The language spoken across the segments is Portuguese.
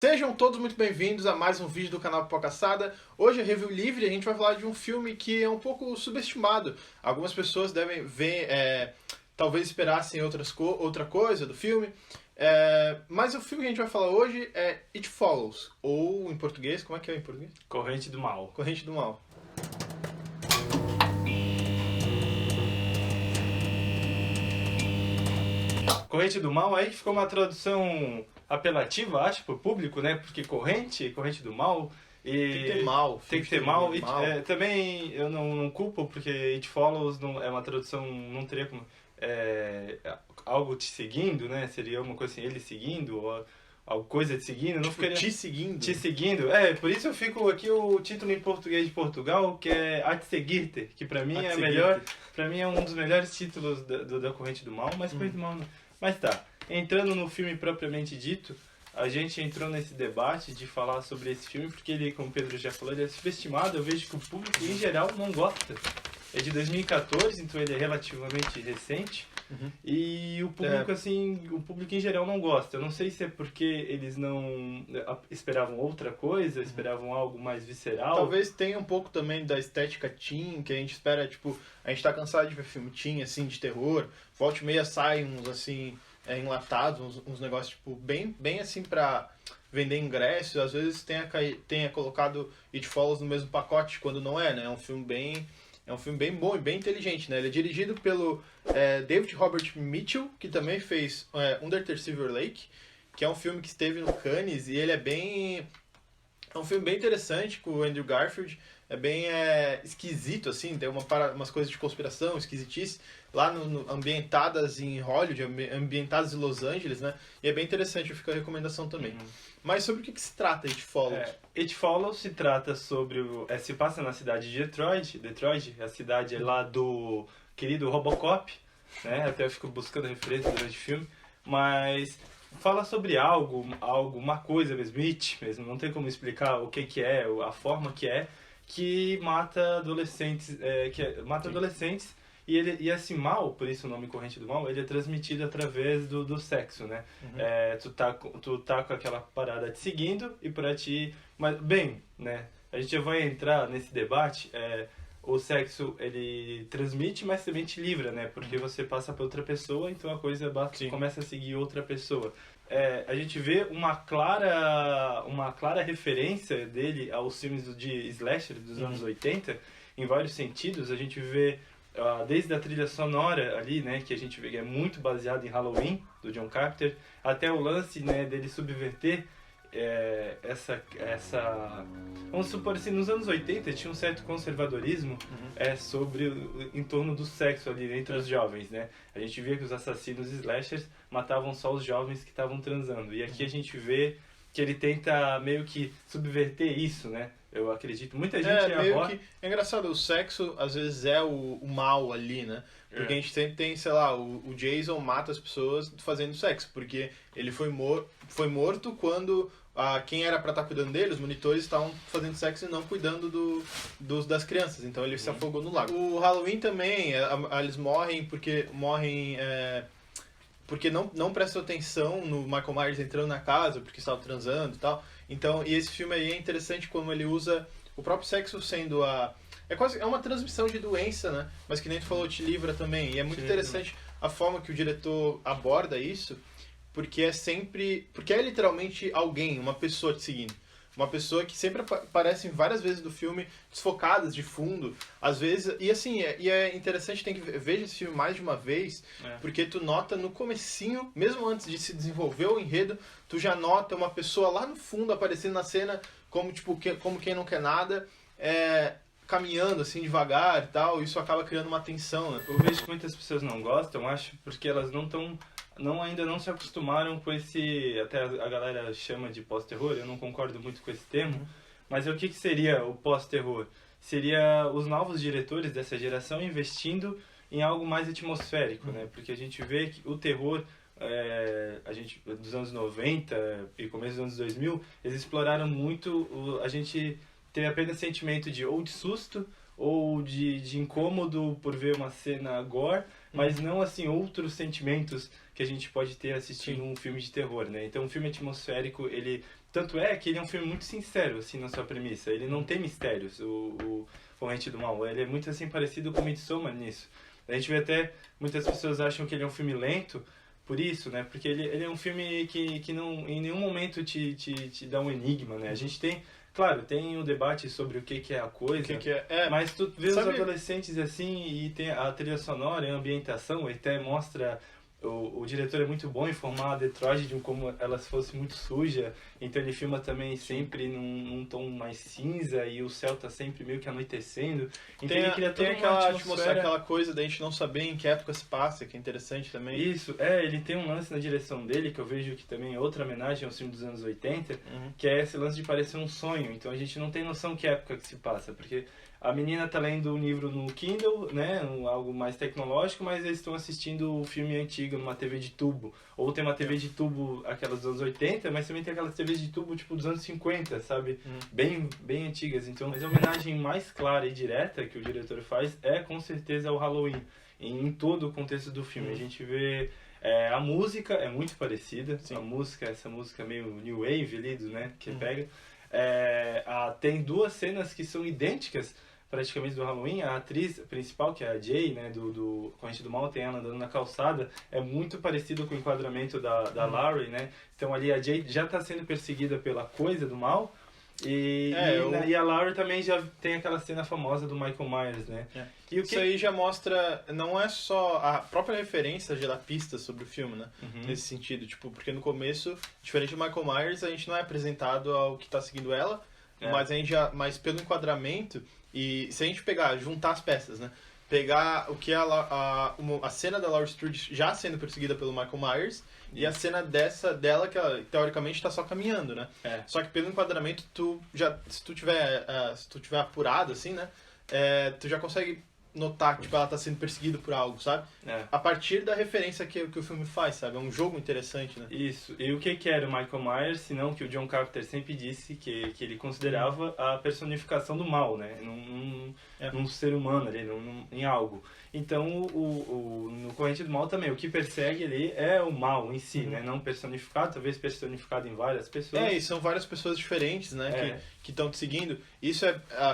Sejam todos muito bem-vindos a mais um vídeo do canal Pipocaçada. Hoje é review livre e a gente vai falar de um filme que é um pouco subestimado. Algumas pessoas devem ver, talvez esperassem outra coisa do filme. Mas o filme que a gente vai falar hoje é It Follows, ou em português, como é que é em português? Corrente do Mal. Corrente do Mal. Corrente do Mal aí que ficou uma tradução apelativa, acho, pro público, né? Porque corrente do mal. E Tem que ter mal. Tem que ter mal. Também eu não culpo, porque It Follows não, é uma tradução, não teria como. Algo te seguindo, né? Seria uma coisa assim, ele seguindo, ou alguma coisa te seguindo. Não ficaria. Te seguindo. Te seguindo. Por isso eu fico aqui o título em português de Portugal, que é A Te Seguir-te, que pra mim é melhor. Pra mim é um dos melhores títulos da Corrente do Mal, mas Corrente do Mal não. Mas tá, entrando no filme propriamente dito, a gente entrou nesse debate de falar sobre esse filme, porque ele, como o Pedro já falou, ele é subestimado. Eu vejo que o público em geral não gosta. É de 2014, então ele é relativamente recente. E o público, o público em geral não gosta. Eu não sei se é porque eles não esperavam outra coisa, esperavam algo mais visceral. Talvez tenha um pouco também da estética teen, que a gente espera, a gente tá cansado de ver filme teen, assim, de terror. Volta e meia saem uns, assim, enlatados, uns negócios, bem assim pra vender ingresso. Às vezes tenha colocado It Follows no mesmo pacote, quando não é, né? É um filme bem bom e bem inteligente, né? Ele é dirigido pelo David Robert Mitchell, que também fez Under the Silver Lake, que é um filme que esteve no Cannes, e ele é um filme bem interessante com o Andrew Garfield. É bem esquisito, assim, tem umas coisas de conspiração, esquisitice, lá ambientadas em Hollywood, ambientadas em Los Angeles, né? E é bem interessante, fica a recomendação também. Mas sobre o que se trata It Follows? It Follows se trata sobre... se passa na cidade de Detroit, a cidade é lá do querido Robocop, né? Até eu fico buscando referência durante o filme, mas fala sobre uma coisa mesmo, It mesmo, não tem como explicar o que é, a forma que mata adolescentes, adolescentes, e esse mal, por isso o nome Corrente do Mal, ele é transmitido através do sexo, né? Tu tá com aquela parada te seguindo e pra ti... Mas, bem, né? A gente já vai entrar nesse debate, o sexo, ele transmite, mas também te livra, né? Porque você passa pra outra pessoa, então a coisa começa a seguir outra pessoa. A gente vê uma clara referência dele aos filmes de slasher dos anos 80, em vários sentidos. A gente vê desde a trilha sonora ali, né, que a gente vê que é muito baseado em Halloween, do John Carpenter, até o lance, né, dele subverter vamos supor assim, nos anos 80 tinha um certo conservadorismo em torno do sexo ali entre os jovens, né? A gente via que os assassinos slashers matavam só os jovens que estavam transando, e aqui a gente vê que ele tenta meio que subverter isso, né? Eu acredito. Muita gente É engraçado, o sexo às vezes é o mal ali, né? Porque a gente sempre tem, sei lá, o Jason mata as pessoas fazendo sexo, porque ele foi morto quando quem era pra estar cuidando dele, os monitores, estavam fazendo sexo e não cuidando das crianças, então ele se afogou no lago. O Halloween também, eles morrem porque não prestou atenção no Michael Myers entrando na casa, porque estava transando e tal. Então, e esse filme aí é interessante como ele usa o próprio sexo sendo é uma transmissão de doença, né? Mas que nem tu falou, te livra também. E é muito interessante a forma que o diretor aborda isso, porque é literalmente alguém, uma pessoa te seguindo. Uma pessoa que sempre aparece várias vezes do filme, desfocadas de fundo, às vezes... E assim, é interessante, tem que ver esse filme mais de uma vez, porque tu nota no comecinho, mesmo antes de se desenvolver o enredo, tu já nota uma pessoa lá no fundo aparecendo na cena como quem não quer nada, caminhando assim devagar e tal. Isso acaba criando uma tensão, né? Eu vejo que muitas pessoas não gostam, acho, porque elas ainda não se acostumaram com esse... Até a galera chama de pós-terror, eu não concordo muito com esse termo, mas o que seria o pós-terror? Seria os novos diretores dessa geração investindo em algo mais atmosférico, né? Porque a gente vê que o terror, dos anos 90 e começo dos anos 2000, eles exploraram muito, a gente teve apenas sentimento de susto ou de incômodo por ver uma cena gore, mas não assim outros sentimentos que a gente pode ter assistindo um filme de terror, né? Então, um filme atmosférico, ele Tanto é que ele é um filme muito sincero, assim, na sua premissa. Ele não tem mistérios, o Corrente do Mal. Ele é muito, assim, parecido com Midsommar nisso. A gente vê até, muitas pessoas acham que ele é um filme lento, por isso, né? Porque ele é um filme que não, em nenhum momento te dá um enigma, né? A gente tem, claro, tem um debate sobre o que é a coisa, mas tu vê os adolescentes assim, e tem a trilha sonora, a ambientação, ele até mostra... O diretor é muito bom em formar a Detroit de como ela fosse muito suja, então ele filma também sempre num tom mais cinza e o céu tá sempre meio que anoitecendo. Então ele cria toda uma atmosfera, aquela coisa da gente não saber em que época se passa, que é interessante também. Isso, ele tem um lance na direção dele, que eu vejo que também é outra homenagem ao filme dos anos 80, que é esse lance de parecer um sonho, então a gente não tem noção que época que se passa, porque... A menina tá lendo um livro no Kindle, né, algo mais tecnológico, mas eles estão assistindo o filme antigo numa TV de tubo. Ou tem uma TV de tubo, aquelas dos anos 80, mas também tem aquelas TVs de tubo, tipo, dos anos 50, sabe? Bem, bem antigas. Então, mas a homenagem mais clara e direta que o diretor faz é, com certeza, o Halloween. Em todo o contexto do filme. A gente vê... a música é muito parecida. Sim. A música, essa música meio new wave ali, né, que pega. Tem duas cenas que são idênticas praticamente do Halloween. A atriz principal, que é a Jay, né, do Corrente do Mal, tem ela andando na calçada, é muito parecido com o enquadramento da Laurie, né? Então ali a Jay já está sendo perseguida pela coisa do mal, e a Laurie também já tem aquela cena famosa do Michael Myers, né? E isso aí já mostra, não é só a própria referência já dá pistas sobre o filme, né? Nesse sentido, tipo, porque no começo, diferente do Michael Myers, a gente não é apresentado ao que está seguindo ela, mas pelo enquadramento, e se a gente juntar as peças, né? Pegar o que a cena da Laurie Strode já sendo perseguida pelo Michael Myers e a cena dela que ela teoricamente está só caminhando, né? Só que pelo enquadramento se tu tiver apurado assim, né? Tu já consegue notar que tipo, ela tá sendo perseguida por algo, sabe? A partir da referência que o filme faz, sabe? É um jogo interessante, né? Isso. E o que era o Michael Myers, senão que o John Carpenter sempre disse que ele considerava a personificação do mal, né? Num ser humano ali, em algo. Então, no Corrente do Mal também, o que persegue ali é o mal em si, né? Não personificado, talvez personificado em várias pessoas. E são várias pessoas diferentes, né? Que estão te seguindo. Isso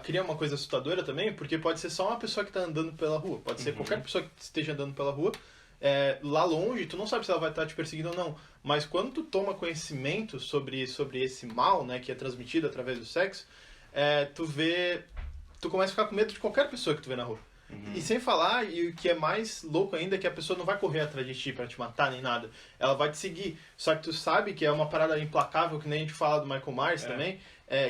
cria uma coisa assustadora também, porque pode ser só uma pessoa que está andando pela rua. Pode ser qualquer pessoa que esteja andando pela rua. Lá longe, tu não sabe se ela vai estar te perseguindo ou não. Mas quando tu toma conhecimento sobre esse mal, né? Que é transmitido através do sexo, tu começa a ficar com medo de qualquer pessoa que tu vê na rua. E sem falar, e o que é mais louco ainda, é que a pessoa não vai correr atrás de ti pra te matar nem nada. Ela vai te seguir. Só que tu sabe que é uma parada implacável, que nem a gente fala do Michael Myers também,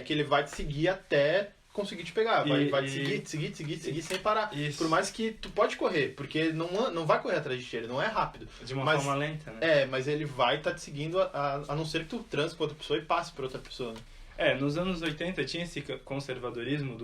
que ele vai te seguir até conseguir te pegar. Vai te seguir sem parar. Isso. Por mais que tu pode correr, porque ele não vai correr atrás de ti, ele não é rápido. De uma forma lenta, né? Mas ele vai estar te seguindo a não ser que tu transe com outra pessoa e passe por outra pessoa, né? Nos anos 80 tinha esse conservadorismo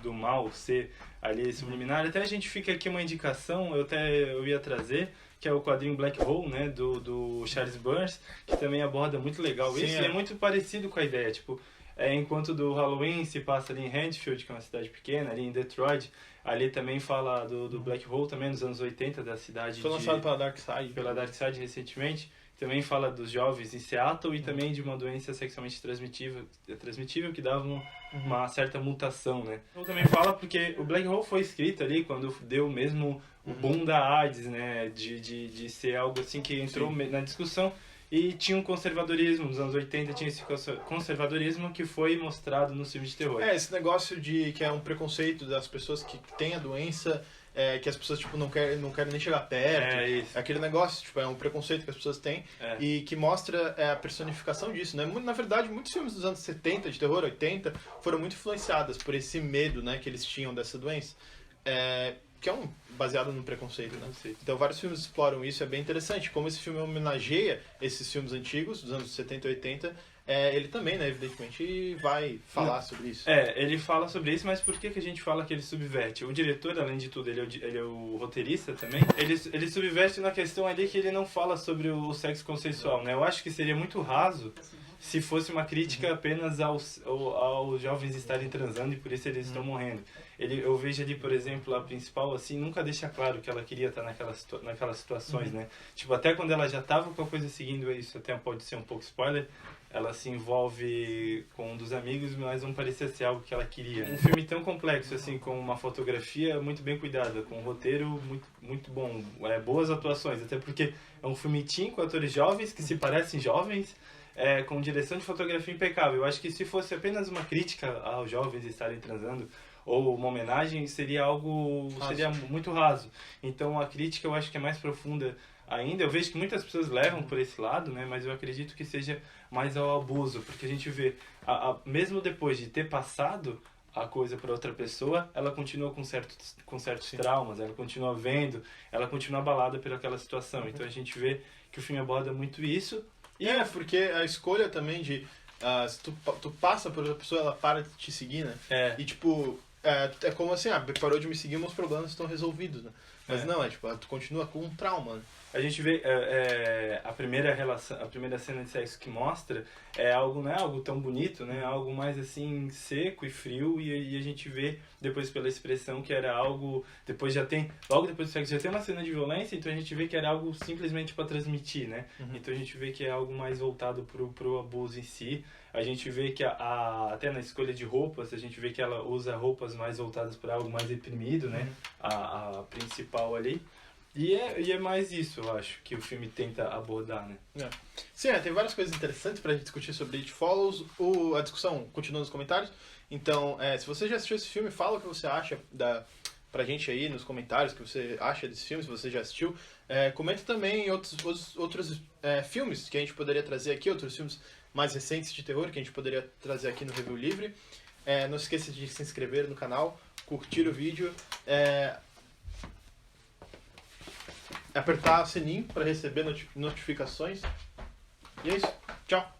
do mal ser ali subliminar. Até a gente fica aqui uma indicação, eu ia trazer, que é o quadrinho Black Hole, né, do Charles Burns, que também aborda muito legal isso. E é muito parecido com a ideia, tipo, enquanto do Halloween se passa ali em Redfield, que é uma cidade pequena, ali em Detroit, ali também fala do Black Hole, também nos anos 80, da cidade. Foi lançado pela Dark Side. Pela Dark Side recentemente. Também fala dos jovens em Seattle e também de uma doença sexualmente transmitível que dava uma certa mutação, né? Então também fala porque o Black Hole foi escrito ali quando deu mesmo o boom da AIDS, né? De ser algo assim que entrou na discussão. E tinha um conservadorismo, nos anos 80 tinha esse conservadorismo que foi mostrado nos filmes de terror. Esse negócio que é um preconceito das pessoas que têm a doença... que as pessoas tipo, não querem nem chegar perto. Isso. Aquele negócio, tipo, é um preconceito que as pessoas têm e que mostra a personificação disso, né? Na verdade, muitos filmes dos anos 70, de terror, 80, foram muito influenciados por esse medo, né, que eles tinham dessa doença. Que é baseado no preconceito, né? Então vários filmes exploram isso, é bem interessante. Como esse filme homenageia esses filmes antigos, dos anos 70 e 80, ele também, né, evidentemente, vai falar sobre isso. Ele fala sobre isso, mas por que a gente fala que ele subverte? O diretor, além de tudo, ele é o roteirista também. Ele subverte na questão ali que ele não fala sobre o sexo consensual, né? Eu acho que seria muito raso se fosse uma crítica apenas aos jovens estarem transando e por isso eles estão morrendo. Eu vejo ali, por exemplo, a principal, assim, nunca deixa claro que ela queria estar naquelas situações, né? Tipo, até quando ela já estava com a coisa seguindo isso, até pode ser um pouco spoiler, ela se envolve com um dos amigos, mas não parecia ser algo que ela queria. Um filme tão complexo, assim, com uma fotografia muito bem cuidada, com um roteiro muito bom, boas atuações, até porque é um filme teen com atores jovens, que se parecem jovens, com direção de fotografia impecável. Eu acho que se fosse apenas uma crítica aos jovens estarem transando, ou uma homenagem, seria muito raso. Então a crítica eu acho que é mais profunda ainda. Eu vejo que muitas pessoas levam por esse lado, né? Mas eu acredito que seja mais ao abuso, porque a gente vê, mesmo depois de ter passado a coisa para outra pessoa, ela continua com certos traumas, ela continua vendo, ela continua abalada por aquela situação. Então a gente vê que o filme aborda muito isso. E porque a escolha também de se tu passa por outra pessoa, ela para de te seguir, né? E tipo, é como assim, parou de me seguir, meus problemas estão resolvidos, né? Mas não, tipo, tu continua com um trauma, né? A gente vê a primeira cena de sexo que mostra não é algo tão bonito, né? É algo mais assim seco e frio, e a gente vê depois pela expressão que era algo, logo depois do sexo já tem uma cena de violência, então a gente vê que era algo simplesmente para transmitir, né? Então a gente vê que é algo mais voltado pro abuso em si. A gente vê que até na escolha de roupas, a gente vê que ela usa roupas mais voltadas para algo mais reprimido, né? A principal ali. E é mais isso, eu acho, que o filme tenta abordar, né? Sim, tem várias coisas interessantes pra gente discutir sobre It Follows. A discussão continua nos comentários. Então, se você já assistiu esse filme, fala o que você acha pra gente aí nos comentários, o que você acha desse filme, se você já assistiu. Comenta também outros filmes que a gente poderia trazer aqui, outros filmes mais recentes de terror que a gente poderia trazer aqui no Review Livre. Não se esqueça de se inscrever no canal, curtir o vídeo, apertar o sininho para receber notificações. E é isso. Tchau!